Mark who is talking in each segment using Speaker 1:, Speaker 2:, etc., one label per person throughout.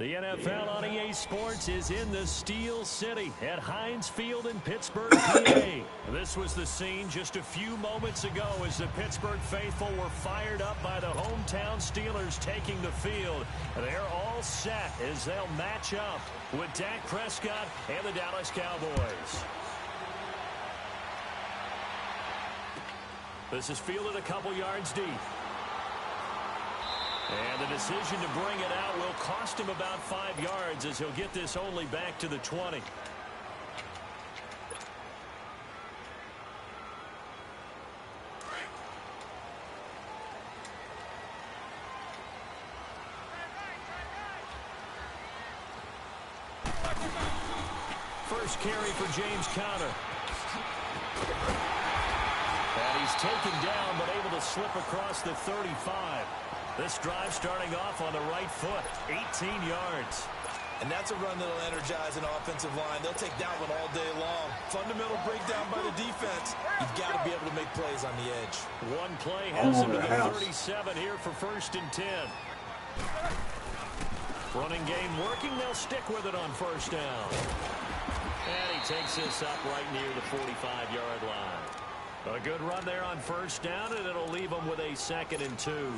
Speaker 1: The NFL on EA Sports is in the Steel City at Heinz Field in Pittsburgh, PA. This was the scene just a few moments ago as the Pittsburgh faithful were fired up by the hometown Steelers taking the field. They're all set as they'll match up with Dak Prescott and the Dallas Cowboys. This is fielded a couple yards deep. And the decision to bring it out will cost him about 5 yards as he'll get this only back to the 20. First carry for James Conner. And he's taken down but able to slip across the 35. This drive starting off on the right foot, 18 yards.
Speaker 2: And that's a run that'll energize an offensive line. They'll take that one all day long. Fundamental breakdown by the defense. You've got to be able to make plays on the edge.
Speaker 1: One play has him to the 37 here for 1st and 10. Running game working. They'll stick with it on 1st down. And he takes this up right near the 45-yard line. A good run there on 1st down, and it'll leave them with a 2nd and 2.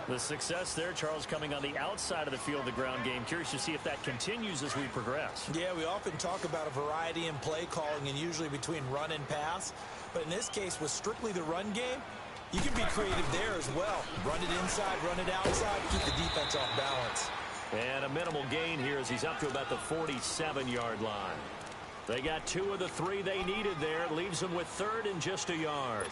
Speaker 1: The success there, Charles, coming on the outside of the field, the ground game. Curious to see if that continues as we progress.
Speaker 2: Yeah, we often talk about a variety in play calling and usually between run and pass. But in this case, with strictly the run game, you can be creative there as well. Run it inside, run it outside, keep the defense off balance.
Speaker 1: And a minimal gain here as he's up to about the 47-yard line. They got 2 of the 3 they needed there. It leaves them with 3rd and just a yard.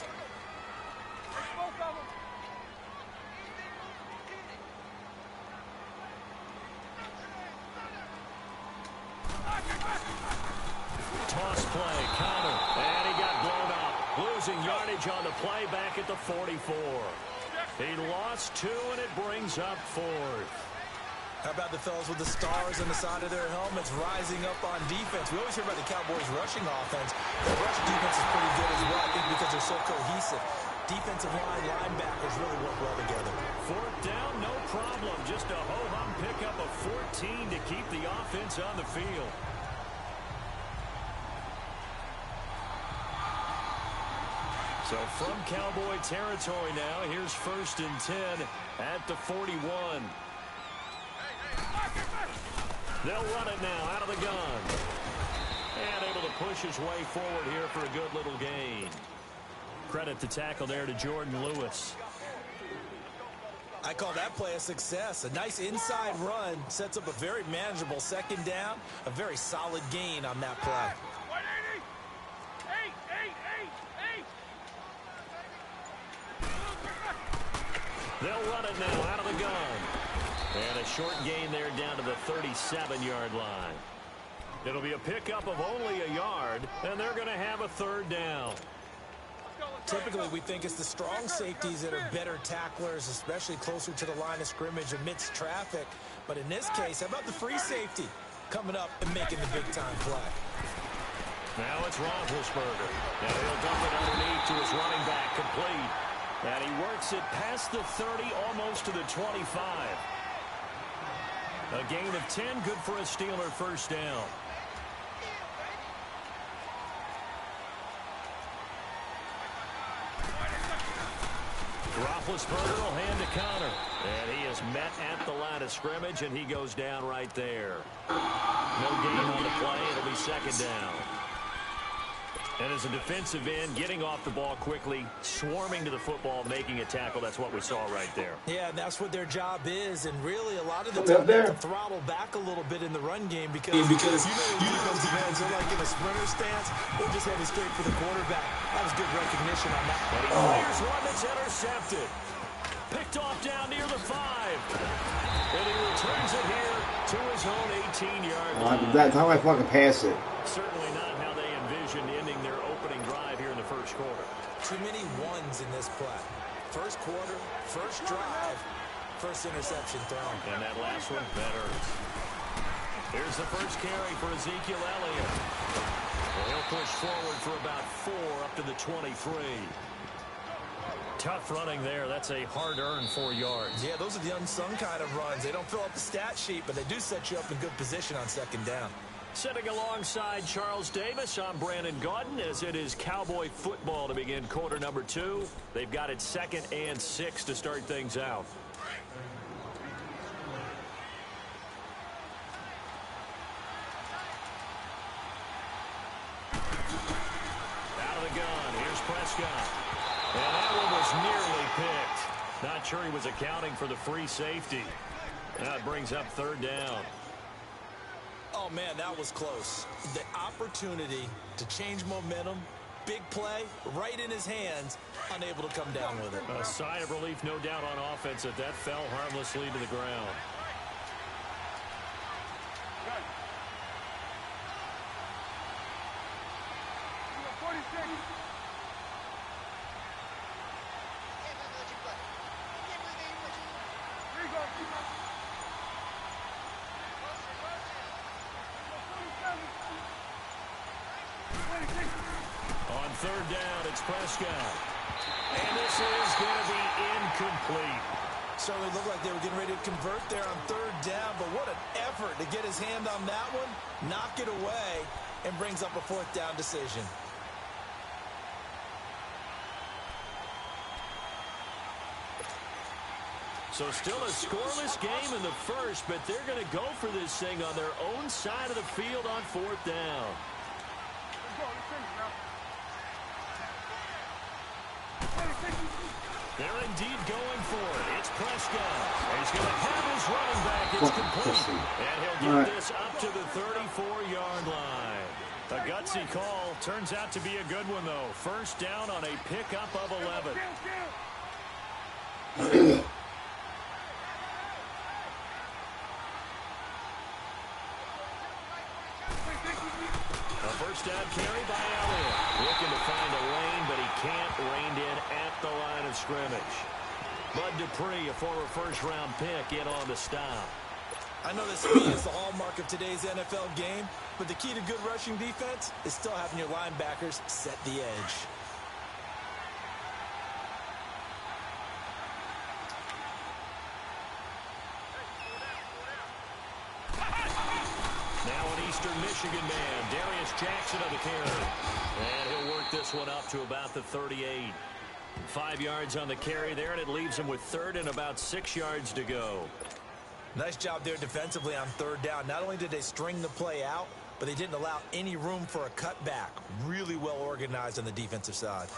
Speaker 1: Toss play, Conner, and he got blown up. Losing yardage on the play back at the 44. He lost 2, and it brings up 4th.
Speaker 2: How about the fellas with the stars on the side of their helmets rising up on defense? We always hear about the Cowboys' rushing offense. The rush defense is pretty good as well, I think, because they're so cohesive. Defensive line, linebackers really work well together.
Speaker 1: 4th down, no problem. Just a ho-hum pickup of 14 to keep the offense on the field. So from Cowboy territory now, here's 1st and 10 at the 41. They'll run it now out of the gun. And able to push his way forward here for a good little gain. Credit the tackle there to Jordan Lewis.
Speaker 2: I call that play a success. A nice inside run sets up a very manageable 2nd down. A very solid gain on that play.
Speaker 1: They'll run it now out of the gun. And a short gain there down to the 37-yard line. It'll be a pickup of only a yard, and they're going to have a third down.
Speaker 2: Typically, we think it's the strong safeties that are better tacklers, especially closer to the line of scrimmage amidst traffic. But in this case, how about the free safety coming up and making the big-time play?
Speaker 1: Now it's Roethlisberger. And he'll dump it underneath to his running back, complete. And he works it past the 30, almost to the 25. A gain of 10, good for a Steeler first down. Roethlisberger will hand to Connor. And he is met at the line of scrimmage, and he goes down right there. No gain on the play. It'll be second down. And as a defensive end, getting off the ball quickly, swarming to the football, making a tackle, that's what we saw right there.
Speaker 2: Yeah, that's what their job is. And really, a lot of the time, they have to throttle back a little bit in the run game because you know defensive ends are like in a sprinter stance. They're just heading straight for the quarterback. That was good recognition on that.
Speaker 1: But he fires one that's intercepted. Picked off down near the 5. And he returns it here to his own 18-yard line.
Speaker 3: That's how I fucking pass it.
Speaker 1: Certainly not how they envisioned ending their opening drive here in the first quarter.
Speaker 2: Too many ones in this play. First quarter, first drive, first interception thrown.
Speaker 1: And that last one, that hurts. Here's the first carry for Ezekiel Elliott. And he'll push forward for about 4 up to the 23. Tough running there. That's a hard-earned 4 yards.
Speaker 2: Yeah, those are the unsung kind of runs. They don't fill up the stat sheet, but they do set you up in good position on second down.
Speaker 1: Sitting alongside Charles Davis, I'm Brandon Gaudin, as it is Cowboy football to begin quarter number 2. They've got it 2nd and 6 to start things out. Out of the gun, here's Prescott. And that one was nearly picked. Not sure he was accounting for the free safety. Now it brings up third down.
Speaker 2: Oh, man, that was close. The opportunity to change momentum, big play, right in his hands, unable to come down with it.
Speaker 1: A sigh of relief, no doubt, on offense that fell harmlessly to the ground. On third down, it's Prescott. And this is going to be incomplete.
Speaker 2: Certainly looked like they were getting ready to convert there on third down, but what an effort to get his hand on that one, knock it away, and brings up a fourth down decision.
Speaker 1: So still a scoreless game in the first, but they're going to go for this thing on their own side of the field on fourth down. They're indeed going for it. It's Prescott. He's going to have his running back. It's complete. And he'll get this up to the 34-yard line. A gutsy call. Turns out to be a good one, though. First down on a pickup of 11. First down carry by Elliott. Looking to find a lane, but he can't. Reined in at the line of scrimmage. Bud Dupree, a former first-round pick, in on the stop.
Speaker 2: I know that speed is the hallmark of today's NFL game, but the key to good rushing defense is still having your linebackers set the edge.
Speaker 1: Eastern Michigan man, Darius Jackson on the carry. And he'll work this one up to about the 38. 5 yards on the carry there, and it leaves him with third and about 6 yards to go.
Speaker 2: Nice job there defensively on third down. Not only did they string the play out, but they didn't allow any room for a cutback. Really well organized on the defensive side.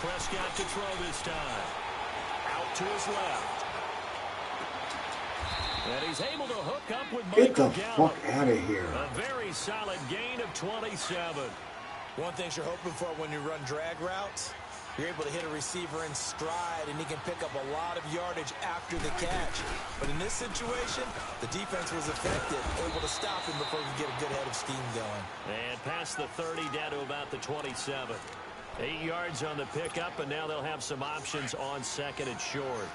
Speaker 1: Prescott to throw this time. Out to his left. And he's able to hook up with
Speaker 3: Get the
Speaker 1: Michael
Speaker 3: fuck out of here.
Speaker 1: A very solid gain of 27.
Speaker 2: One thing you're hoping for when you run drag routes, you're able to hit a receiver in stride, and he can pick up a lot of yardage after the catch. But in this situation, the defense was effective, able to stop him before he could get a good head of steam going.
Speaker 1: And past the 30 down to about the 27. 8 yards on the pickup, and now they'll have some options on second and short.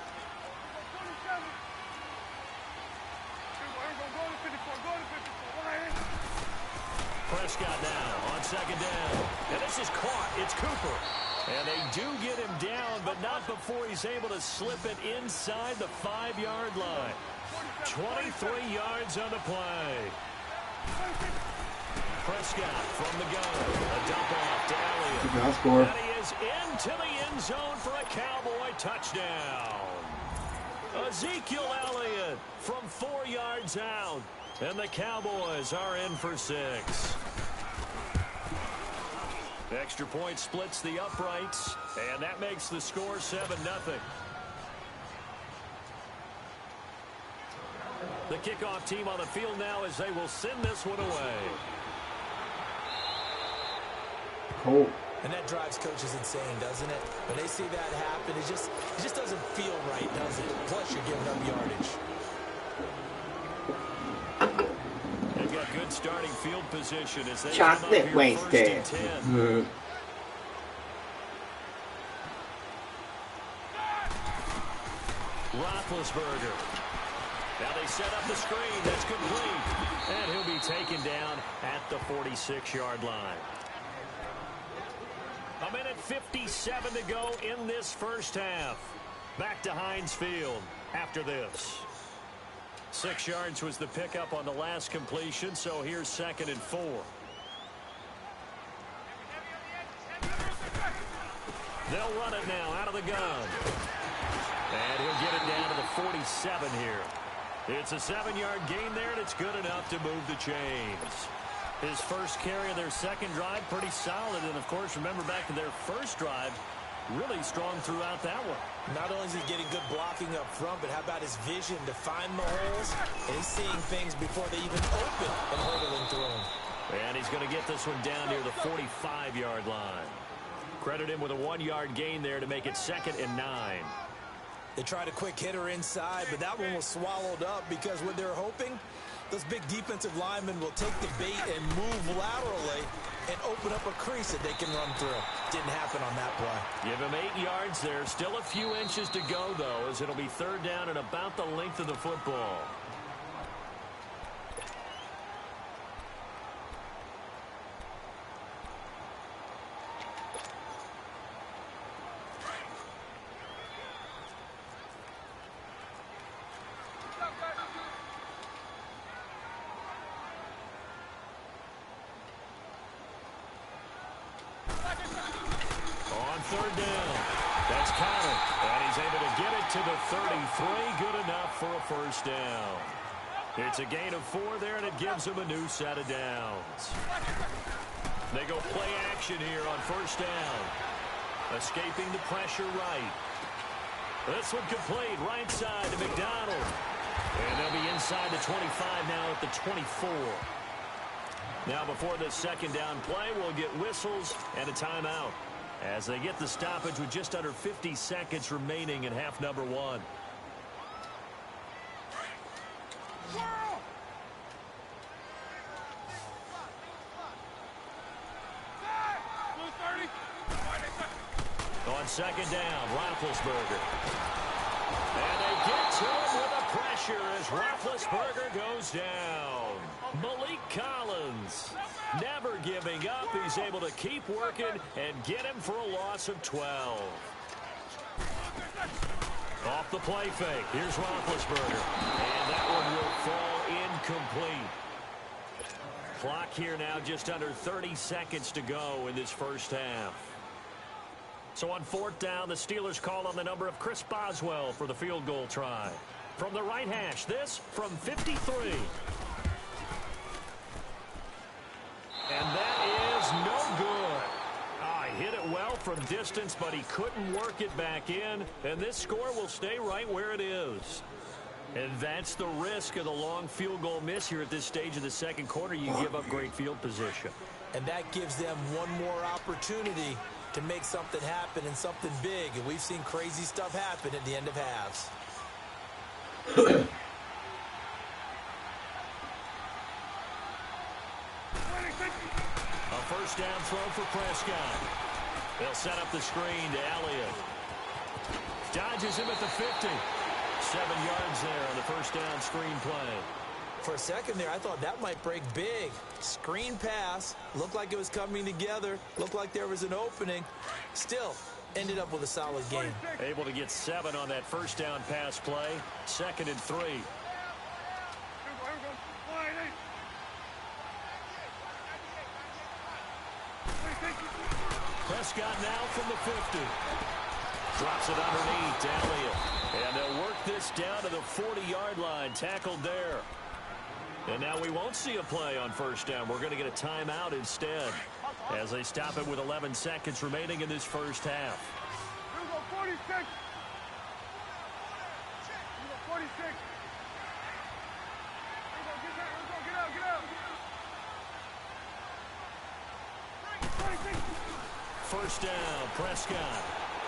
Speaker 1: Prescott now on second down. And this is caught. It's Cooper. And they do get him down, but not before he's able to slip it inside the 5-yard line. 23 yards on the play. Prescott from the gun. A dump off to Elliott. And he is into the end zone for a Cowboy touchdown. Ezekiel Elliott from 4 yards out. And the Cowboys are in for 6. Extra point splits the uprights, and that makes the score 7-0. The kickoff team on the field now as they will send this one away.
Speaker 3: Cool.
Speaker 2: And that drives coaches insane, doesn't it? When they see that happen, it just doesn't feel right, does it? Plus, you're giving up yardage.
Speaker 1: They've got good starting field position as they
Speaker 3: chocolate wasted.
Speaker 1: Roethlisberger. Now they set up the screen. That's complete. And he'll be taken down at the 46-yard line. 1:57 to go in this first half. Back to Heinz Field after this. 6 yards was the pickup on the last completion, so here's 2nd and 4. They'll run it now out of the gun. And he'll get it down to the 47 here. It's a 7-yard gain there, and it's good enough to move the chains. His first carry of their second drive, pretty solid. And, of course, remember back to their first drive, really strong throughout that one.
Speaker 2: Not only is he getting good blocking up front, but how about his vision to find the holes? And he's seeing things before they even open and hurdling through them.
Speaker 1: And he's going to get this one down near the 45-yard line. Credit him with a 1-yard gain there to make it 2nd and 9.
Speaker 2: They tried a quick hitter inside, but that one was swallowed up because what they're hoping, those big defensive linemen will take the bait and move laterally and open up a crease that they can run through. Didn't happen on that play.
Speaker 1: Give him 8 yards there. Still a few inches to go, though, as it'll be 3rd down and about the length of the football. On 3rd down, that's Connor, and he's able to get it to the 33. Good enough for a first down. It's a gain of 4 there, and it gives him a new set of downs. They go play action here on 1st down. Escaping the pressure right. This one complete right side to McDonald. And they'll be inside the 25 now at the 24. Now before this 2nd down play, we'll get whistles and a timeout as they get the stoppage with just under 50 seconds remaining in half number 1. On 2nd down, Roethlisberger. And they get to him with a pressure as Roethlisberger goes down. Malik Collins never giving up. He's able to keep working and get him for a loss of 12. Off the play fake. Here's Roethlisberger. And that one will fall incomplete. Clock here now just under 30 seconds to go in this first half. So on 4th down, the Steelers call on the number of Chris Boswell for the field goal try. From the right hash, this from 53. And that is no good. He hit it well from distance, but he couldn't work it back in. And this score will stay right where it is. And that's the risk of the long field goal miss here at this stage of the second quarter. You give up great field position.
Speaker 2: And that gives them one more opportunity to make something happen and something big. And we've seen crazy stuff happen at the end of halves.
Speaker 1: A first down throw for Prescott. They'll set up the screen to Elliott. Dodges him at the 50. 7 yards there on the first down screen play.
Speaker 2: For a second there, I thought that might break big. Screen pass. Looked like it was coming together. Looked like there was an opening. Still, ended up with a solid game.
Speaker 1: Able to get 7 on that first down pass play. 2nd and 3. Prescott now from the 50. Drops it underneath to Elliott. And they'll work this down to the 40-yard line. Tackled there. And now we won't see a play on first down. We're going to get a timeout instead as they stop it with 11 seconds remaining in this first half.
Speaker 4: 46. 46. Get out.
Speaker 1: First down, Prescott.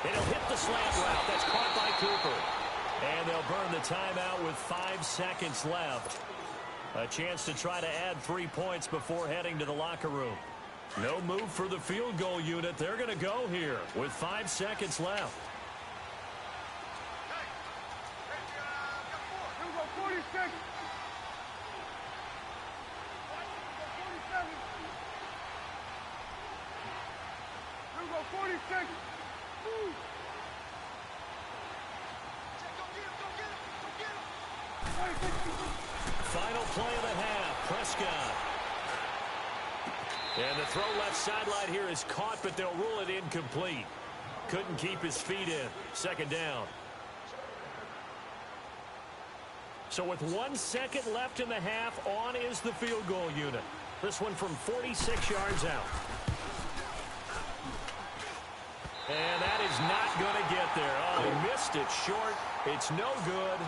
Speaker 1: It'll hit the slant route. That's caught by Cooper. And they'll burn the timeout with 5 seconds left. A chance to try to add 3 points before heading to the locker room. No move for the field goal unit. They're going to go here with 5 seconds left.
Speaker 4: 46. 46.
Speaker 1: Final play of the half, Prescott. And the throw left sideline here is caught, but they'll rule it incomplete. Couldn't keep his feet in. 2nd down. So with 1 second left in the half, on is the field goal unit. This one from 46 yards out. And that is not going to get there. Oh, he missed it short. It's no good.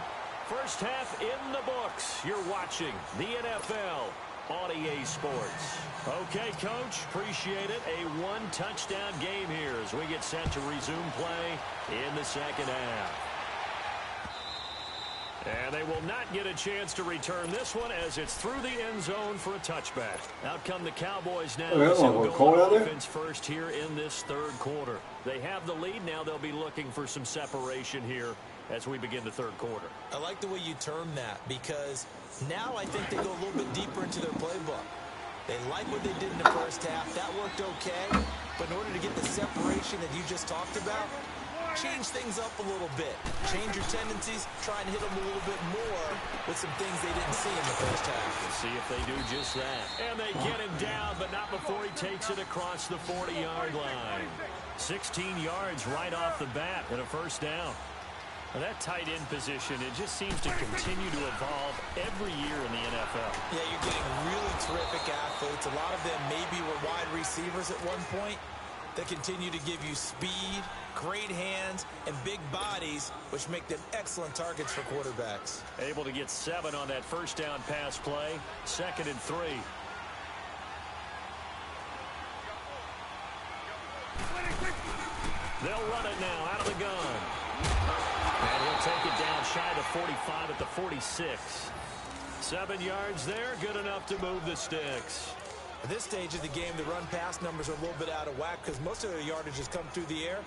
Speaker 1: First half in the books. You're watching the NFL on EA Sports. Okay, Coach, appreciate it. A 1-touchdown game here as we get set to resume play in the second half. And they will not get a chance to return this one as it's through the end zone for a touchback. Out come the Cowboys now. Offense first here in this third quarter. They have the lead. Now they'll be looking for some separation here as we begin the third quarter.
Speaker 2: I like the way you term that because now I think they go a little bit deeper into their playbook. They like what they did in the first half. That worked okay. But in order to get the separation that you just talked about, change things up a little bit. Change your tendencies. Try and hit them a little bit more with some things they didn't see in the first half.
Speaker 1: We'll see if they do just that. And they get him down, but not before he takes it across the 40-yard line. 16 yards right off the bat and a first down. Now that tight end position, it just seems to continue to evolve every year in the NFL.
Speaker 2: Yeah, you're getting really terrific athletes. A lot of them maybe were wide receivers at one point. They continue to give you speed, great hands, and big bodies, which make them excellent targets for quarterbacks.
Speaker 1: Able to get 7 on that first down pass play. 2nd and 3. They'll run it now out of the gun. And he'll take it down shy of 45 at the 46. 7 yards there, good enough to move the sticks.
Speaker 2: At this stage of the game, the run-pass numbers are a little bit out of whack because most of their yardage has come through the air.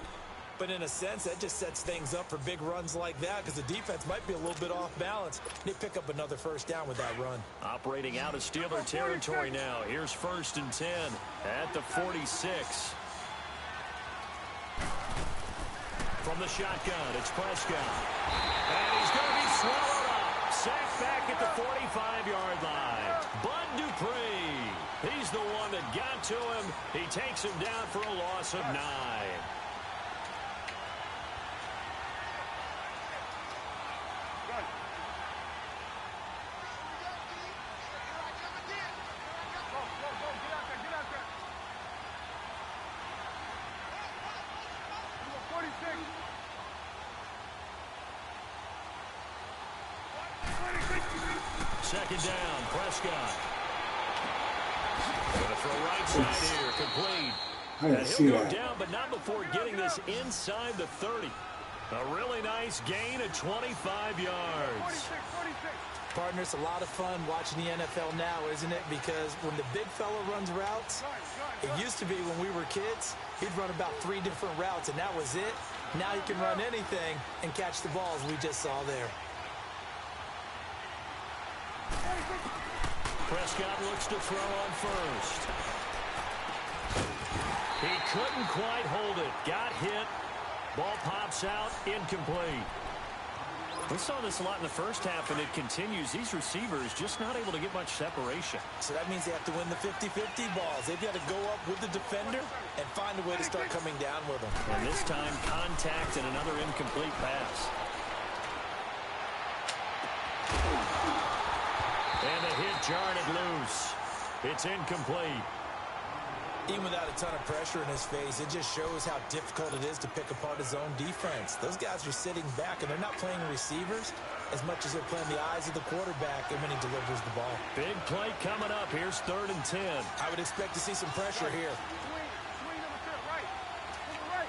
Speaker 2: But in a sense, that just sets things up for big runs like that because the defense might be a little bit off balance. They pick up another first down with that run.
Speaker 1: Operating out of Steeler territory now. Here's 1st and 10 at the 46. From the shotgun, it's Prescott. And he's going to be swallowed up. Sacked back at the 45-yard line. Bud Dupree. He's the one that got to him. He takes him down for a loss of 9. second down. Prescott. Going to throw right side here. Complete.
Speaker 3: I didn't
Speaker 1: And
Speaker 3: see
Speaker 1: he'll go
Speaker 3: that.
Speaker 1: down, but not before getting this inside the 30. A really nice gain of 25 yards.
Speaker 4: 46, 46.
Speaker 2: Partner, it's a lot of fun watching the NFL now, isn't it? Because when the big fella runs routes, it used to be when we were kids, he'd run about 3 different routes, and that was it. Now he can run anything and catch the balls we just saw there.
Speaker 1: Prescott looks to throw on first. He couldn't quite hold it. Got hit. Ball pops out. Incomplete. We saw this a lot in the first half, and it continues. These receivers just not able to get much separation.
Speaker 2: So that means they have to win the 50-50 balls. They've got to go up with the defender and find a way to start coming down with them.
Speaker 1: And this time, contact and another incomplete pass. And the hit jarred it loose. It's incomplete.
Speaker 2: Even without a ton of pressure in his face, it just shows how difficult it is to pick apart his own defense. Those guys are sitting back, and they're not playing receivers as much as they're playing the eyes of the quarterback when he delivers the ball.
Speaker 1: Big play coming up. Here's 3rd and 10.
Speaker 2: I would expect to see some pressure here.
Speaker 4: Swing number 10, right. Number right.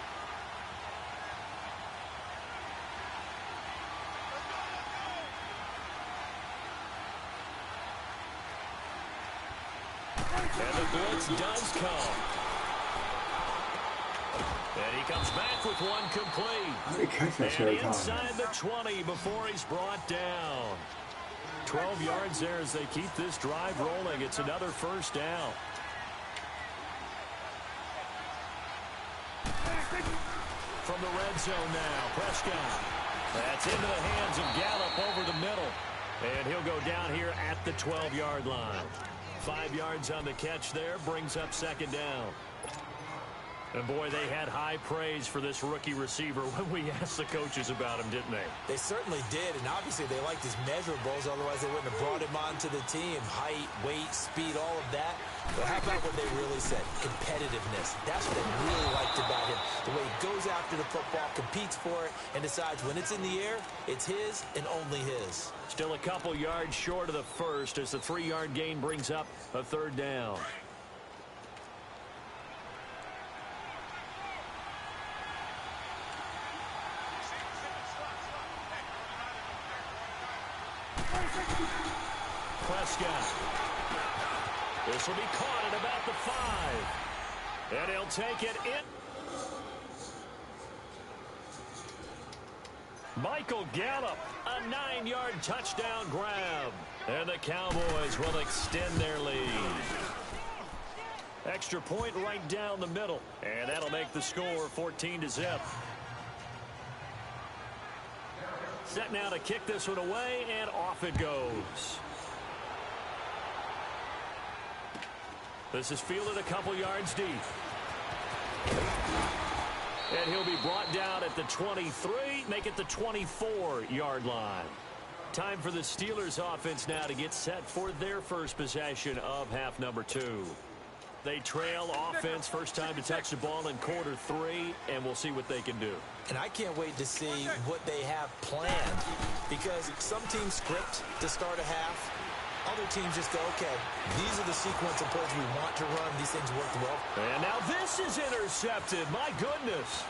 Speaker 1: And the blitz does come. And he comes back with one complete.
Speaker 3: How did he catch that
Speaker 1: And
Speaker 3: short time?
Speaker 1: inside the 20 before he's brought down. 12 yards there as they keep this drive rolling. It's another first down. From the red zone now, Prescott. That's into the hands of Gallup over the middle. And he'll go down here at the 12-yard line. 5 yards on the catch there, brings up second down. And boy, they had high praise for this rookie receiver when we asked the coaches about him, didn't they?
Speaker 2: They certainly did, and obviously they liked his measurables, otherwise they wouldn't have brought him onto the team. Height, weight, speed, all of that. But how about what they really said? Competitiveness. That's what they really liked about him. The way he goes after the football, competes for it, and decides when it's in the air, it's his and only his.
Speaker 1: Still a couple yards short of the first as the 3-yard gain brings up a 3rd down. Prescott. This will be caught at about the 5. And he'll take it in. Michael Gallup, a 9-yard touchdown grab. And the Cowboys will extend their lead. Extra point right down the middle. And that'll make the score 14-0. Set now to kick this one away, and off it goes. This is fielded a couple yards deep. And he'll be brought down at the 23, make it the 24-yard line. Time for the Steelers offense now to get set for their first possession of half number 2. They trail offense, first time to touch the ball in quarter 3, and we'll see what they can do.
Speaker 2: And I can't wait to see what they have planned, because some teams script to start a half. Other teams just go, okay, these are the sequence of plays we want to run. These things worked well.
Speaker 1: And now this is intercepted. My goodness.